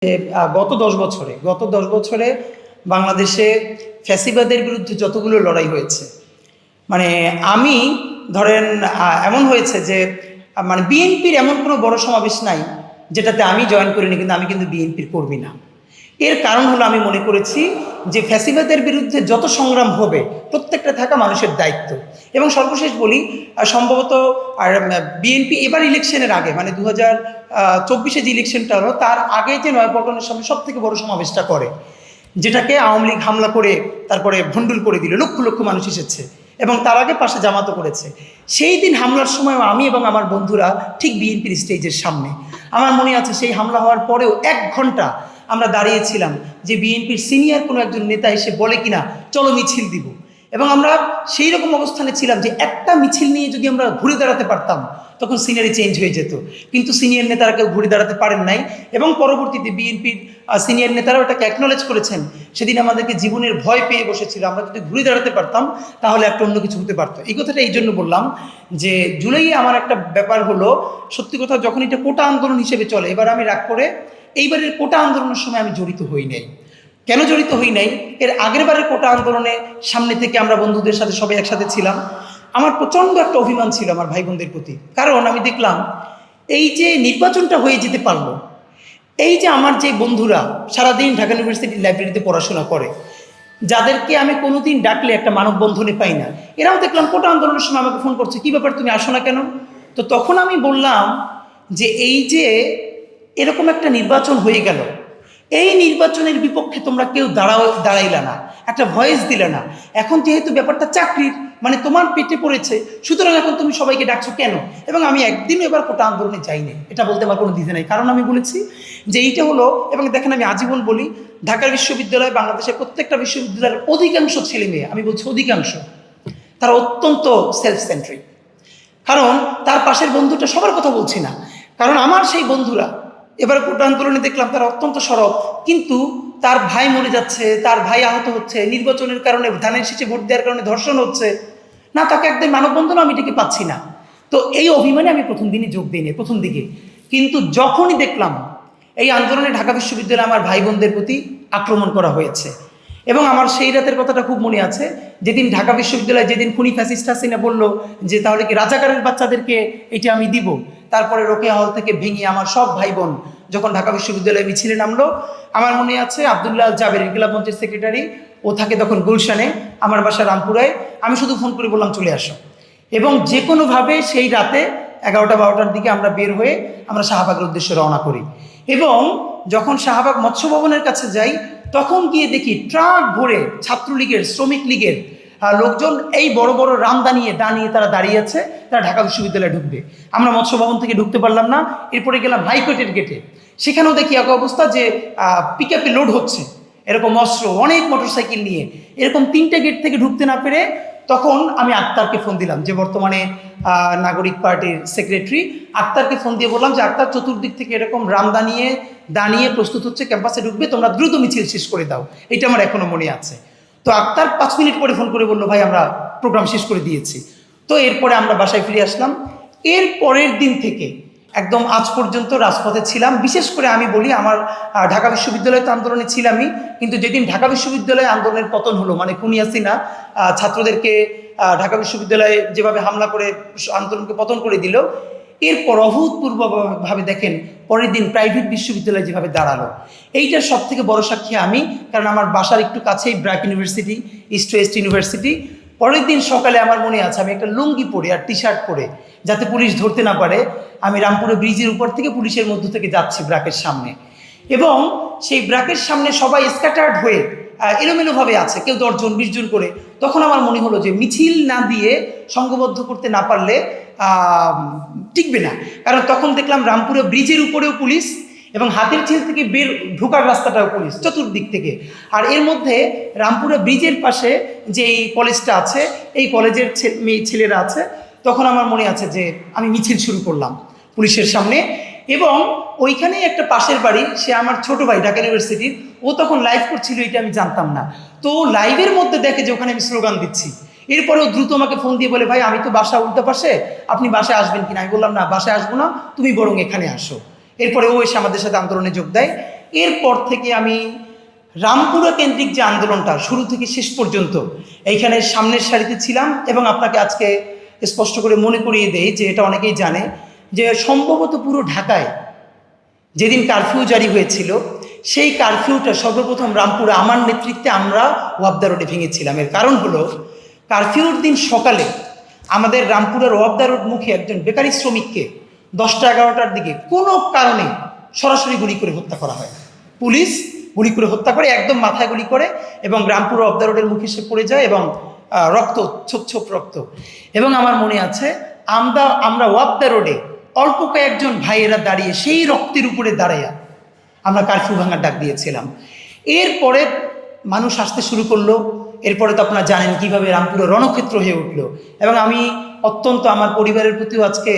গত 10 বছরে বাংলাদেশে ফ্যাসিবাদের বিরুদ্ধে যতগুলো লড়াই হয়েছে, মানে আমি ধরেন এমন হয়েছে যে মানে বিএনপির এমন কোনো বড় সমাবেশ নাই যেটাতে আমি জয়েন করিনি, কিন্তু আমি কিন্তু বিএনপির কর্মী না। এর কারণ হলো আমি মনে করেছি যে ফ্যাসিবাদের বিরুদ্ধে যত সংগ্রাম হবে প্রত্যেকটা থাকা মানুষের দায়িত্ব। এবং সর্বশেষ বলি, সম্ভবত আর বিএনপি এবার ইলেকশনের আগে মানে 2024-এ যে ইলেকশনটা হলো তার আগে যে নয়াপল্টনের সামনে সব থেকে বড় সমাবেশটা করে, যেটাকে আওয়ামী লীগ হামলা করে তারপরে ভণ্ডুল করে দিল, লক্ষ লক্ষ মানুষ এসেছে এবং তার আগে পাশে জামাতও করেছে। সেই দিন হামলার সময় আমি এবং আমার বন্ধুরা ঠিক বিএনপির স্টেজের সামনে, আমার মনে আছে সেই হামলা হওয়ার পরেও 1 ঘন্টা আমরা দাঁড়িয়েছিলাম যে বিএনপির সিনিয়র কোনো একজন নেতা এসে বলে কিনা চলো মিছিল দিব। এবং আমরা সেই রকম অবস্থানে ছিলাম যে একটা মিছিল নিয়ে যদি আমরা ঘুরে দাঁড়াতে পারতাম তখন সিনিয়রই চেঞ্জ হয়ে যেত, কিন্তু সিনিয়র নেতারা কেউ ঘুরে দাঁড়াতে পারেন নাই। এবং পরবর্তীতে বিএনপির সিনিয়র নেতারাও এটাকে অ্যাকনোলেজ করেছেন। সেদিন আমাদেরকে জীবনের ভয় পেয়ে বসেছিল, আমরা যদি ঘুরে দাঁড়াতে পারতাম তাহলে একটা অন্য কিছু হতে পারতো। এই কথাটা এই জন্য বললাম যে জুলাইয়ে আমার একটা ব্যাপার হলো, সত্যি কথা যখন এটা কোটা আন্দোলন হিসেবে চলে, এবার আমি রাগ করে এইবারের কোটা আন্দোলনের সময় আমি জড়িত হই নাই। কেন জড়িত হই নাই? এর আগের বারের কোটা আন্দোলনে সামনে থেকে আমরা বন্ধুদের সাথে সবাই একসাথে ছিলাম। আমার প্রচণ্ড একটা অভিমান ছিল আমার ভাই বোনদের প্রতি, কারণ আমি দেখলাম এই যে নির্বাচনটা হয়ে যেতে পারলো, এই যে আমার যে বন্ধুরা সারাদিন ঢাকা ইউনিভার্সিটির লাইব্রেরিতে পড়াশোনা করে, যাদেরকে আমি কোনোদিন ডাকলে একটা মানববন্ধনে পাই না, এরাও দেখলাম কোটা আন্দোলনের সময় আমাকে ফোন করছে, কী ব্যাপার তুমি আসো না কেন? তো তখন আমি বললাম যে এই যে এরকম একটা নির্বাচন হয়ে গেল, এই নির্বাচনের বিপক্ষে তোমরা কেউ দাঁড়াইলা না, একটা ভয়েস দিলে না। এখন যেহেতু ব্যাপারটা চাকরির মানে তোমার পেটে পড়েছে, সুতরাং এখন তুমি সবাইকে ডাকছো কেন? এবং আমি একদিনও এবার কোটা আন্দোলনে যাইনি, এটা বলতে আমার কোনো দ্বিধা নেই, কারণ আমি বলেছি যে এইটা হলো, এবং দেখেন আমি আজীবন বলি ঢাকা বিশ্ববিদ্যালয়, বাংলাদেশের প্রত্যেকটা বিশ্ববিদ্যালয়ের অধিকাংশ ছেলে মেয়ে, আমি বলছি অধিকাংশ, তারা অত্যন্ত সেলফ সেন্ট্রিক। কারণ তার পাশের বন্ধুটা সবার কথা বলছি না, কারণ আমার সেই বন্ধুরা এবার কোটা আন্দোলনে দেখলাম তারা অত্যন্ত সরব, কিন্তু তার ভাই মরে যাচ্ছে, তার ভাই আহত হচ্ছে, নির্বাচনের কারণে ধানের শীষে ভোট দেওয়ার কারণে ধর্ষণ হচ্ছে না, তাকে একদম মানববন্ধনও আমি এটাকে পাচ্ছি না। তো এই অভিমানে আমি প্রথম দিনই যোগ দিইনি, প্রথম দিকে। কিন্তু যখনই দেখলাম এই আন্দোলনে ঢাকা বিশ্ববিদ্যালয়ে আমার ভাই বোনদের প্রতি আক্রমণ করা হয়েছে, এবং আমার সেই রাতের কথাটা খুব মনে আছে, যেদিন ঢাকা বিশ্ববিদ্যালয়ে যেদিন খুনি ফ্যাসিস্ট হাসিনা বলল যে তাহলে কি রাজাকারের বাচ্চাদেরকে এটা আমি দিব, তারপরে রোকেয়া হল থেকে ভেঙে আমার সব ভাই বোন যখন ঢাকা বিশ্ববিদ্যালয়ে মিছিলে নামলো, আমার মনে আছে আবদুল্লাহ জাবের ইনকিলাব মঞ্চের সেক্রেটারি, ও থাকে তখন গুলশানে, আমার বাসা রামপুরায়, আমি শুধু ফোন করে বললাম চলে আসো। এবং যে কোনোভাবে সেই রাতে 11টা-12টার দিকে আমরা বের হয়ে আমরা শাহবাগের উদ্দেশ্যে রওনা করি। এবং যখন শাহবাগ মৎস্য ভবনের কাছে যাই, তখন গিয়ে দেখি ট্রাক ভরে ছাত্রলীগের, শ্রমিক লীগের লোকজন এই বড় বড় রামদা নিয়ে তারা দাঁড়িয়ে আছে, তারা ঢাকা বিশ্ববিদ্যালয়ে ঢুকবে। আমরা মৎস্য ভবন থেকে ঢুকতে পারলাম না, এরপরে গেলাম হাইকোর্টের গেটে, সেখানেও দেখি এক অবস্থা যে পিকআপে লোড হচ্ছে এরকম অস্ত্র, অনেক মোটরসাইকেল নিয়ে, এরকম 3টে গেট থেকে ঢুকতে না পেরে তখন আমি আক্তারকে ফোন দিলাম, যে বর্তমানে নাগরিক পার্টির সেক্রেটারি, আক্তারকে ফোন দিয়ে বললাম যে আক্তার, চতুর্দিক থেকে এরকম রামদা নিয়ে দাঁড়িয়ে প্রস্তুত হচ্ছে, ক্যাম্পাসে ঢুকবে, তোমরা দ্রুত মিছিল শেষ করে দাও। এটা আমার এখনো মনে আছে। তো আক্তার 5 মিনিট পরে ফোন করে বললো, ভাই আমরা প্রোগ্রাম শেষ করে দিয়েছি। তো এরপরে আমরা বাসায় ফিরে আসলাম। এর পরের দিন থেকে একদম আজ পর্যন্ত রাজপথে ছিলাম। বিশেষ করে আমি বলি, আমার ঢাকা বিশ্ববিদ্যালয়ে তো আন্দোলনে ছিলামই, কিন্তু যেদিন ঢাকা বিশ্ববিদ্যালয়ে আন্দোলনের পতন হলো, মানে খুনি হাসিনা ছাত্রদেরকে ঢাকা বিশ্ববিদ্যালয়ে যেভাবে হামলা করে আন্দোলনকে পতন করে দিল, এরপর অভূতপূর্বভাবে দেখেন পরের দিন প্রাইভেট বিশ্ববিদ্যালয় যেভাবে দাঁড়ালো, এইটার সব থেকে বড় সাক্ষী আমি, কারণ আমার বাসার একটু কাছেই BRAC university, east West university. পরের দিন সকালে আমার মনে আছে আমি একটা লুঙ্গি পরে আর টি শার্ট পরে, যাতে পুলিশ ধরতে না পারে, আমি রামপুরে ব্রিজের উপর থেকে পুলিশের মধ্য থেকে যাচ্ছি ব্র্যাকের সামনে, এবং সেই ব্র্যাকের সামনে সবাই স্ক্যাটার্ড হয়ে এলোমেলোভাবে আছে, কেউ 10 জন 20 জন করে। তখন আমার মনে হলো যে মিছিল না দিয়ে সংঘবদ্ধ করতে না পারলে টিকবে না, কারণ তখন দেখলাম রামপুরে ব্রিজের উপরেও পুলিশ, এবং হাতের ঝিল থেকে ঢোকার রাস্তাটাও পুলিশ চতুর্দিক থেকে। আর এর মধ্যে রামপুরা ব্রিজের পাশে যে এই কলেজটা আছে, এই কলেজের ছেলেরা আছে। তখন আমার মনে আছে যে আমি মিছিল শুরু করলাম পুলিশের সামনে, এবং ওইখানে একটা পাশের বাড়ি, সে আমার ছোট ভাই ঢাকা ইউনিভার্সিটির, ও তখন লাইভ করছিল, এটা আমি জানতাম না। তো লাইভের মধ্যে দেখে যে ওখানে আমি স্লোগান দিচ্ছি, এরপরেও দ্রুত আমাকে ফোন দিয়ে বলে, ভাই আমি তো বাসা উল্টো পাশে, আপনি বাসায় আসবেন কিনা? আমি বললাম না, বাসায় আসবো না, তুমি বরং এখানে আসো। এরপরে ও এসে আমাদের সাথে আন্দোলনে যোগ দেয়। এরপর থেকে আমি রামপুরা কেন্দ্রিক যে আন্দোলনটা শুরু থেকে শেষ পর্যন্ত এইখানে সামনের সারিতে ছিলাম। এবং আপনাকে আজকে স্পষ্ট করে মনে করিয়ে দেই যে এটা অনেকেই জানে যে সম্ভবত পুরো ঢাকায় যেদিন কারফিউ জারি হয়েছিল সেই কারফিউটা সর্বপ্রথম রামপুরা আমার নেতৃত্বে আমরা ওয়াপদা রোডে ভেঙেছিলাম। এর কারণ হলো কারফিউর দিন সকালে আমাদের রামপুরার ওয়াপদা রোড মুখে একজন বেকারি শ্রমিককে 10টা 11টার দিকে কোনো কারণে সরাসরি গুলি করে হত্যা করা হয়। পুলিশ গুলি করে হত্যা করে, একদম মাথায় গুলি করে, এবং রামপুরা ওয়াপদা রোডের মুখে সে পড়ে যায় এবং রক্ত, ছোপ ছোপ রক্ত। এবং আমার মনে আছে আমরা ওয়াপদা রোডে অল্প কয়েকজন ভাইয়েরা দাঁড়িয়ে সেই রক্তের উপরে দাঁড়াইয়া আমরা কারফিউ ভাঙার ডাক দিয়েছিলাম। এরপরে মানুষ আসতে শুরু করলো। এরপরে তো আপনারা জানেন কীভাবে রামপুরা রণক্ষেত্র হয়ে উঠলো। এবং আমি অত্যন্ত আমার পরিবারের প্রতিও আজকে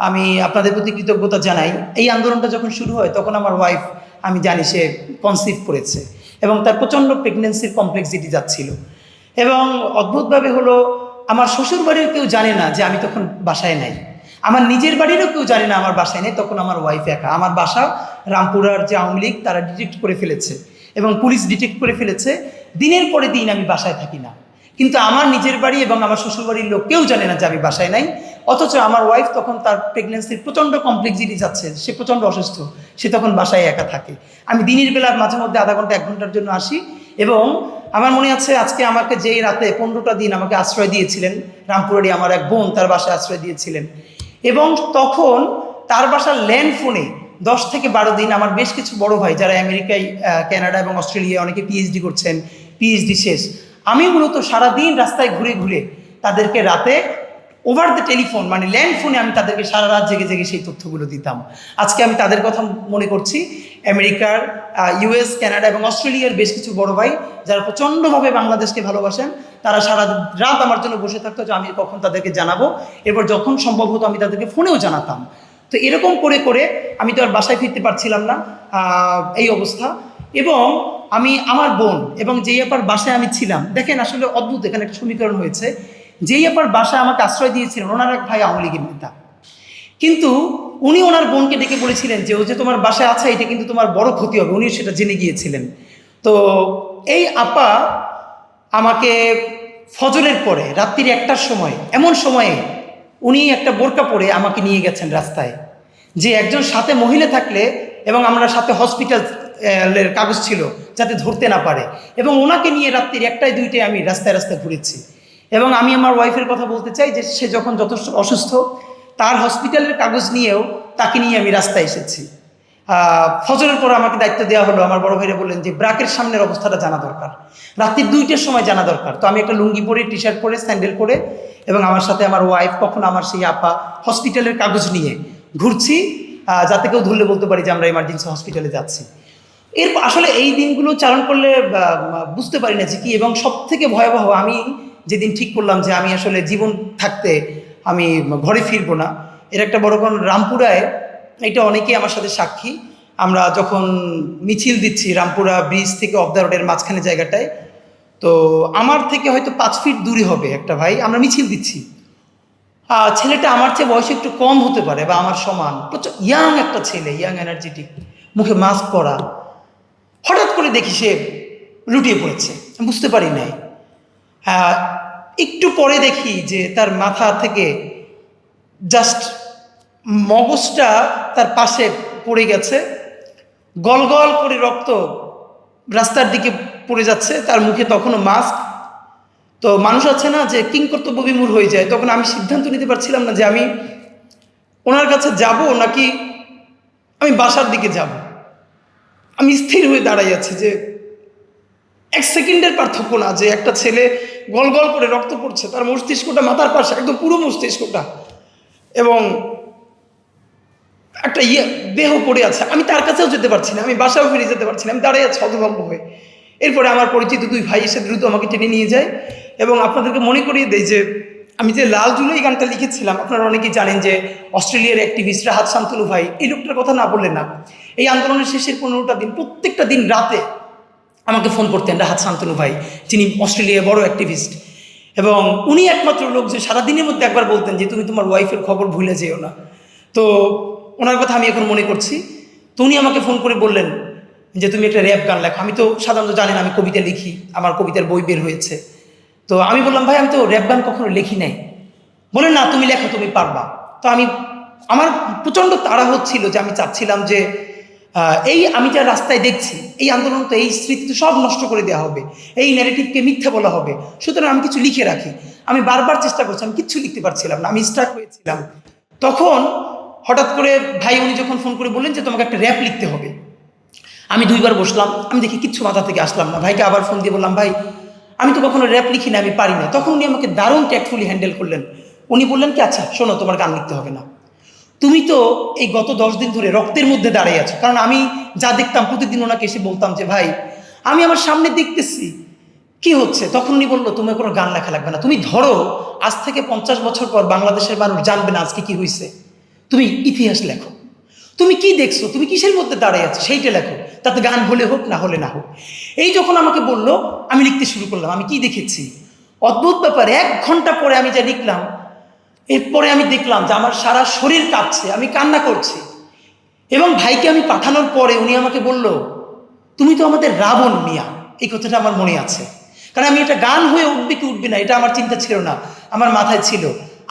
আমি আপনাদের প্রতি কৃতজ্ঞতা জানাই। এই আন্দোলনটা যখন শুরু হয় তখন আমার ওয়াইফ, আমি জানি সে কনসিভ করেছে এবং তার প্রচণ্ড প্রেগনেন্সির কমপ্লেক্সিটি যাচ্ছিল। এবং অদ্ভুতভাবে হলো আমার শ্বশুর বাড়ির কেউ জানে না যে আমি তখন বাসায় নাই, আমার নিজের বাড়িরও কেউ জানে না আমার বাসায় নেই, তখন আমার ওয়াইফ একা। আমার বাসা রামপুরার যে আওয়ামী লীগ তারা ডিটেক্ট করে ফেলেছে এবং পুলিশ ডিটেক্ট করে ফেলেছে। দিনের পরে দিন আমি বাসায় থাকি না, কিন্তু আমার নিজের বাড়ি এবং আমার শ্বশুরবাড়ির লোক কেউ জানে না যে আমি বাসায় নাই। অথচ আমার ওয়াইফ তখন তার প্রেগনেন্সির প্রচণ্ড কমপ্লেক্সিটি যাচ্ছে, সে প্রচণ্ড অসুস্থ, সে তখন বাসায় একা থাকে। আমি দিনের বেলা মাঝে মধ্যে আধা ঘন্টা 1 ঘন্টার জন্য আসি। এবং আমার মনে আছে আজকে আমাকে যেই রাতে 15টা দিন আমাকে আশ্রয় দিয়েছিলেন রামপুরারই আমার এক বোন, তার বাসায় আশ্রয় দিয়েছিলেন। এবং তখন তার বাসার ল্যান্ড ফোনে 10 থেকে 12 দিন আমার বেশ কিছু বড় ভাই যারা আমেরিকায়, কানাডা এবং অস্ট্রেলিয়ায় অনেকে পিএইচডি করছেন, পিএইচডি শেষ, আমি মূলত সারাদিন রাস্তায় ঘুরে ঘুরে তাদেরকে রাতে ওভার দ্য টেলিফোন মানে ল্যান্ড ফোনে আমি তাদেরকে সারা রাত জেগে জেগে সেই তথ্যগুলো দিতাম। আজকে আমি তাদের কথা মনে করছি। আমেরিকার, ইউএস, কানাডা এবং অস্ট্রেলিয়ার বেশ কিছু বড় ভাই যারা প্রচণ্ডভাবে বাংলাদেশকে ভালোবাসেন, তারা সারা রাত আমার জন্য বসে থাকতো যে আমি কখন তাদেরকে জানাবো। এরপর যখন সম্ভব হতো আমি তাদেরকে ফোনেও জানাতাম। তো এরকম করে করে আমি তো আর বাসায় ফিরতে পারছিলাম না, এই অবস্থা। এবং আমি আমার বোন এবং যেই আপার বাসায় আমি ছিলাম, দেখেন আসলে অদ্ভুত এখানে একটা সমীকরণ হয়েছে। যেই আপার বাসায় আমাকে আশ্রয় দিয়েছিলেন ওনার এক ভাই আওয়ামী লীগের নেতা, কিন্তু উনি ওনার বোনকে ডেকে বলেছিলেন যে ও যে তোমার বাসায় আছে এটা কিন্তু তোমার বড় ক্ষতি হবে, উনিও সেটা জেনে গিয়েছিলেন। তো এই আপা আমাকে ফজরের পরে রাত্রির 1টার সময়, এমন সময়ে উনি একটা বোরকা পরে আমাকে নিয়ে গেছেন রাস্তায়, যে একজন সাথে মহিলা থাকলে এবং আমরা সাথে হসপিটালের কাগজ ছিল যাতে ধরতে না পারে। এবং ওনাকে নিয়ে রাত্রির 1টায় 2টায় আমি রাস্তায় রাস্তায় ঘুরেছি। এবং আমি আমার ওয়াইফের কথা বলতে চাই যে সে যখন যথেষ্ট অসুস্থ, তার হসপিটালের কাগজ নিয়েও তাকে নিয়ে আমি রাস্তায় এসেছি। ফজরের পর আমাকে দায়িত্ব দেওয়া হলো, আমার বড় ভাইরা বললেন যে ব্রাকের সামনের অবস্থাটা জানা দরকার, রাত্রির 2টার সময় জানা দরকার। তো আমি একটা লুঙ্গি পরে, টি শার্ট পরে, স্যান্ডেল পরে এবং আমার সাথে আমার ওয়াইফ, কখন আমার সেই আপা হসপিটালের কাগজ নিয়ে ঘুরছি, যাতে কেউ ধরলে বলতে পারি যে আমরা ইমার্জেন্সি হসপিটালে যাচ্ছি। আসলে এই দিনগুলো চালন করলে বুঝতে পারি না যে কি। এবং সব থেকে ভয়াবহ, আমি যেদিন ঠিক করলাম যে আমি আসলে জীবন থাকতে আমি ঘরে ফিরবো না, এর একটা বড় কারণ রামপুরায়, এটা অনেকেই আমার সাথে সাক্ষী, আমরা যখন মিছিল দিচ্ছি রামপুরা ব্রিজ থেকে ওয়াপদা রোডের মাঝখানে জায়গাটায়, তো আমার থেকে হয়তো 5 ফিট দূরে হবে একটা ভাই, আমরা মিছিল দিচ্ছি। ছেলেটা আমার চেয়ে বয়স একটু কম হতে পারে বা আমার সমান, প্রচুর ইয়াং একটা ছেলে, ইয়াং এনার্জেটিক, মুখে মাস্ক পরা। হঠাৎ করে দেখি সে লুটিয়ে পড়েছে, আমি বুঝতে পারি নাই। একটু পরে দেখি যে তার মাথা থেকে জাস্ট মগজটা তার পাশে পড়ে গেছে, গল গল করে রক্ত রাস্তার দিকে পড়ে যাচ্ছে, তার মুখে তখনও মাস্ক। তো মানুষ আছে না যে কিংকর্তব্য বিমূঢ় হয়ে যায়, তখন আমি সিদ্ধান্ত নিতে পারছিলাম না যে আমি ওনার কাছে যাব নাকি আমি বাসার দিকে যাব। আমি স্থির হয়ে দাঁড়াই আছি যে 1 সেকেন্ডের পার্থক্য না, যে একটা ছেলে গল গল করে রক্ত পড়ছে, তার মস্তিষ্কটা মাথার পাশে, একদম পুরো মস্তিষ্কটা, এবং একটা দেহ পড়ে আছে। আমি তার কাছেও যেতে পারছি না, আমি বাসাও ফিরে যেতে পারছি না, আমি দাঁড়িয়ে আছি হতভম্ব হয়ে। এরপরে আমার পরিচিত 2 ভাই এসে দ্রুত আমাকে টেনে নিয়ে যায়। এবং আপনাদেরকে মনে করিয়ে দেয় যে আমি যে লাল জুলাই গানটা লিখেছিলাম, আপনারা অনেকেই জানেন যে অস্ট্রেলিয়ার অ্যাক্টিভিস্ট রাহাত শান্তনু ভাই, এই লোকটার কথা না বললেন না। এই আন্দোলনের শেষের 15টা দিন প্রত্যেকটা দিন রাতে আমাকে ফোন করতেন রাহাত শান্তনু ভাই, যিনি অস্ট্রেলিয়ার বড় অ্যাক্টিভিস্ট। এবং উনি একমাত্র লোক যে সারাদিনের মধ্যে একবার বলতেন যে তুমি তোমার ওয়াইফের খবর ভুলে যেও না। তো ওনার কথা আমি এখন মনে করছি। তো উনি আমাকে ফোন করে বললেন যে তুমি একটা র্যাপ গান লেখো। আমি তো সাধারণত জানি না আমি কবিতা লিখি, আমার কবিতার বই বের হয়েছে। তো আমি বললাম ভাই আমি তো র্যাপ গান কখনো লিখি নাই। বলে না তুমি লেখো, তুমি পারবা। তো আমার প্রচণ্ড তাড়া হচ্ছিল যে আমি চাচ্ছিলাম যে এই আমি যা রাস্তায় দেখছি এই আন্দোলন তো এই স্মৃতি তো সব নষ্ট করে দেওয়া হবে, এই ন্যারেটিভকে মিথ্যা বলা হবে, সুতরাং আমি কিছু লিখে রাখি। আমি বারবার চেষ্টা করছি, আমি কিচ্ছু লিখতে পারছিলাম না, আমি স্টার্ট হয়েছিলাম। তখন হঠাৎ করে ভাই উনি যখন ফোন করে বললেন যে তোমাকে একটা র্যাপ লিখতে হবে, আমি 2বার বসলাম, আমি দেখি কিচ্ছু মাথা থেকে আসলাম না। ভাইকে আবার ফোন দিয়ে বললাম ভাই আমি তো কখনো র্যাপ লিখি না, আমি পারি না। তখন উনি আমাকে দারুণ ট্যাক্টফুলি হ্যান্ডেল করলেন। উনি বললেন কি আচ্ছা শোনো, তোমার গান লিখতে হবে না, তুমি তো এই গত 10 দিন ধরে রক্তের মধ্যে দাঁড়িয়ে আছো। কারণ আমি যা দেখতাম প্রতিদিন ওনাকে এসে বলতাম যে ভাই আমি আমার সামনে দেখতেছি কি হচ্ছে। তখন উনি বললো তোমার কোনো গান লেখা লাগবে না, তুমি ধরো আজ থেকে 50 বছর পর বাংলাদেশের মানুষ জানবে না আজকে কি হয়েছে, তুমি ইতিহাস লেখো, তুমি কি দেখছো, তুমি কিসের মধ্যে দাঁড়িয়ে আছো সেইটা লেখো, তাতে গান হলে হোক না হলে না হোক। এই যখন আমাকে বললো আমি লিখতে শুরু করলাম। আমি কি দেখেছি অদ্ভুত ব্যাপার, 1 ঘন্টা পরে আমি যা লিখলাম, এরপরে আমি দেখলাম যে আমার সারা শরীর কাঁপছে, আমি কান্না করছি। এবং ভাইকে আমি পাঠানোর পরে উনি আমাকে বলল তুমি তো আমাদের রাবণ মিয়া। এই কথাটা আমার মনে আছে, কারণ আমি এটা গান হয়ে উঠবে কি উঠবে না এটা আমার চিন্তা ছিল না, আমার মাথায় ছিল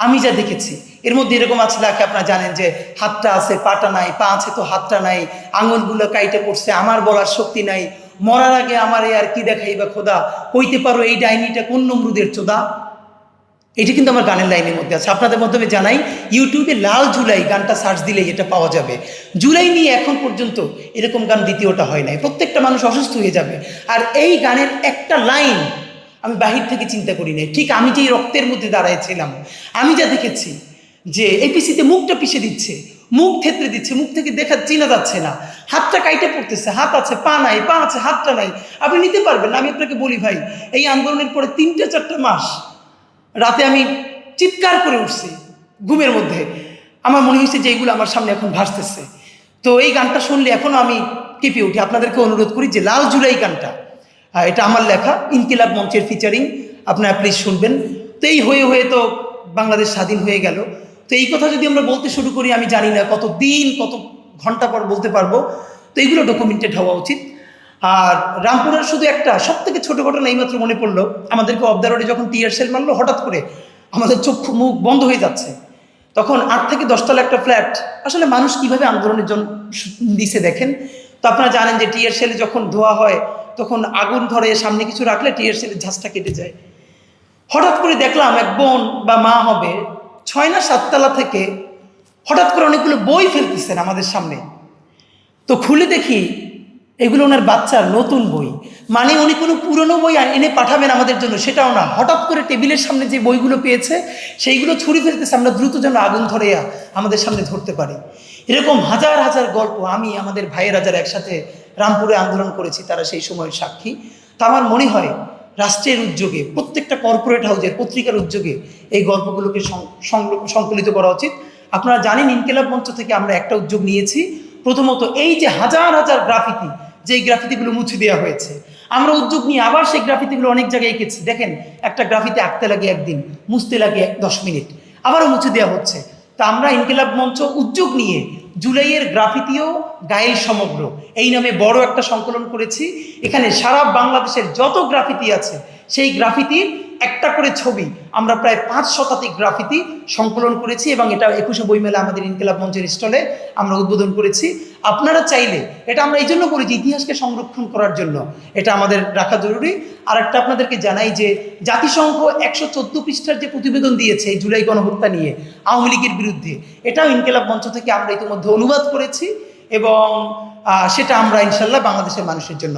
আমি যা দেখেছি। এর মধ্যে এরকম আছে লেখা, আপনারা জানেন যে হাতটা আছে পাটা নাই, পা আছে তো হাতটা নাই, আঙুলগুলো কাইটে পড়ছে, আমার বলার শক্তি নাই, মরার আগে আমার আর কি দেখাইবা খোদা, কইতে পারো এই ডাইনিটা কোন নমরুদের চোদা। এটি কিন্তু আমার গানের লাইনের মধ্যে আছে। আপনাদের মাধ্যমে জানাই, ইউটিউবে লাল জুলাই গানটা সার্চ দিলেই এটা পাওয়া যাবে। জুলাই নিয়ে এখন পর্যন্ত এরকম গান দ্বিতীয়টা হয় নাই, প্রত্যেকটা মানুষ অসুস্থ হয়ে যাবে। আর এই গানের একটা লাইন আমি বাহির থেকে চিন্তা করি নাই, ঠিক আমি যেই রক্তের মধ্যে দাঁড়াইছিলাম, আমি যা দেখেছি যে এপিসিতে মুখটা পিষে দিচ্ছে, মুখ থেতরে দিচ্ছে, মুখ থেকে দেখা চেনা যাচ্ছে না, হাতটা কাইটে পড়তেছে, হাত আছে পা নাই, পা আছে হাতটা নাই, আপনি নিতে পারবেন না। আমি আপনাকে বলি ভাই, এই আন্দোলনের পরে 3-4টা মাস রাতে আমি চিৎকার করে উঠছি ঘুমের মধ্যে। আমার মনে হয়েছে যে এইগুলো আমার সামনে এখন ভাসতেছে। তো এই গানটা শুনলে এখনও আমি কেঁপে উঠি। আপনাদেরকে অনুরোধ করি যে লাল জুলাই গানটা, এটা আমার লেখা, ইনকিলাব মঞ্চের ফিচারিং, আপনারা প্লিজ শুনবেন। তো এই হয়ে হয়ে তো বাংলাদেশ স্বাধীন হয়ে গেল। তো এই কথা যদি আমরা বলতে শুরু করি আমি জানি না কত দিন কত ঘন্টা পর বলতে পারবো। তো এইগুলো ডকুমেন্টেড হওয়া উচিত। আর রামপুরের শুধু একটা সব থেকে ছোটো ঘটনা এইমাত্র মনে পড়লো, আমাদেরকে অফ দ্য রোডে যখন টিয়ার সেল মারলো, হঠাৎ করে আমাদের চক্ষু মুখ বন্ধ হয়ে যাচ্ছে। তখন 8 থেকে 10 তলা একটা ফ্ল্যাট, আসলে মানুষ কীভাবে আন্দোলনের জন্য দিছে দেখেন। তো আপনারা জানেন যে টিয়ার সেলে যখন ধোয়া হয় তখন আগুন ধরে, সামনে কিছু রাখলে টিয়ার সেলের ঝাঁজটা কেটে যায়। হঠাৎ করে দেখলাম এক বোন বা মা হবে 6 না 7 তলা থেকে হঠাৎ করে অনেকগুলো বই ফেলতেছেন আমাদের সামনে। তো খুলে দেখি এগুলো ওনার বাচ্চার নতুন বই। মানে উনি কোনো পুরনো বই এনে পাঠাবেন আমাদের জন্য সেটাও না, হঠাৎ করে টেবিলের সামনে যে বইগুলো পেয়েছে সেইগুলো ছুরি ফেলতেছে, আমরা দ্রুত যেন আগুন ধরে আমাদের সামনে ধরতে পারি। এরকম হাজার হাজার গল্প, আমি আমাদের ভাইয়েরা যারা একসাথে রামপুরে আন্দোলন করেছি তারা সেই সময়ের সাক্ষী। তা আমার মনে হয় রাষ্ট্রের উদ্যোগে, প্রত্যেকটা কর্পোরেট হাউজের পত্রিকার উদ্যোগে এই গল্পগুলোকে সংকলিত করা উচিত। আপনারা জানেন ইনকিলাব মঞ্চ থেকে আমরা একটা উদ্যোগ নিয়েছি। প্রথমত এই যে হাজার হাজার গ্রাফিতি, যেই গ্রাফিতিগুলো মুছে দেওয়া হয়েছে, আমরা উদ্যোগ নিয়ে আবার সেই গ্রাফিতিগুলো অনেক জায়গায় এঁকেছি। দেখেন একটা গ্রাফিতি আঁকতে লাগে 1 দিন, মুছতে লাগে 10 মিনিট, আবারও মুছে দেওয়া হচ্ছে। তা আমরা ইনকিলাব মঞ্চ উদ্যোগ নিয়ে জুলাইয়ের গ্রাফিতিও গায়ের সমগ্র এই নামে বড় একটা সংকলন করেছি। এখানে সারা বাংলাদেশের যত গ্রাফিতি আছে সেই গ্রাফিতির একটা করে ছবি আমরা প্রায় 5 শতাধিক গ্রাফিতি সংকলন করেছি এবং এটা 21শে বইমেলা আমাদের ইনকিলাব মঞ্চের স্টলে আমরা উদ্বোধন করেছি। আপনারা চাইলে, এটা আমরা এই জন্য করেছি ইতিহাসকে সংরক্ষণ করার জন্য, এটা আমাদের রাখা জরুরি। আর একটা আপনাদেরকে জানাই যে জাতিসংঘ 114 পৃষ্ঠার যে প্রতিবেদন দিয়েছে এই জুলাই গণহত্যা নিয়ে আওয়ামী লীগের বিরুদ্ধে, এটাও ইনকিলাব মঞ্চ থেকে আমরা ইতিমধ্যে অনুবাদ করেছি এবং সেটা আমরা ইনশাল্লাহ বাংলাদেশের মানুষের জন্য